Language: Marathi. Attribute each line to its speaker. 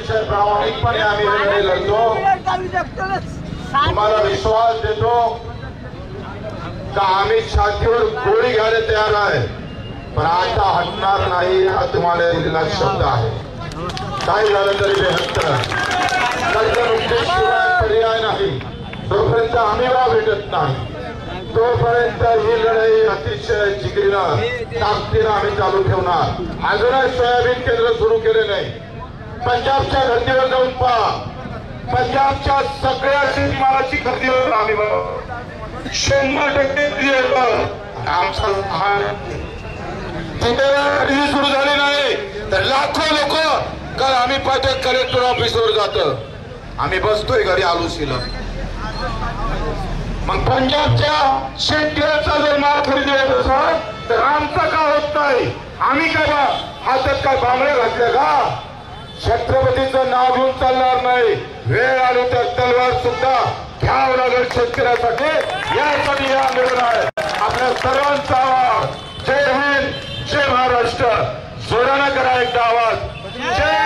Speaker 1: अतिशय प्रामाणिकपणे आम्ही हे लढे लढतो। तुम्हाला विश्वास देतो का आम्ही छातीवर गोळी घ्यायला तयार आहे, पण आता हटणार नाही हा तुम्हाला दिलेला शब्द आहे। काय झालं तरी बेहत्तर पर्याय नाही, तोपर्यंत आम्ही भेटत नाही, तोपर्यंत ही लढाई अतिशय जिगरीनं ताकदीनं आम्ही चालू ठेवणार। अजूनच सोयाबीन केंद्र सुरू केले नाही, पंजाबच्या धर्तीवर जाऊन पहा, पंजाबच्या सगळ्या शेतमालाची खरेदीवर आम्ही 100% आमचा खरेदी सुरू झाली नाही तर लाखो लोक काल आम्ही पाहतोय कलेक्टर ऑफिसवर जात, आम्ही बसतोय घरी आलू शिल्लक। मग पंजाबच्या शेतकऱ्याचा जर माल खरेदी होत असेल तर आमचा का होत नाही? आम्ही काय हातात काय बांगड्या घातल्या का? छत्रपतीचं नाव घेऊन चालणार नाही, वेळ आली तर तलवार सुद्धा घ्यावं लागेल शेतकऱ्यासाठी। यासाठी हे आंदोलन आहे। आपल्या सर्वांचा आवाज जय हिंद, जय महाराष्ट्र, जोरानं करा एकदा आवाज जय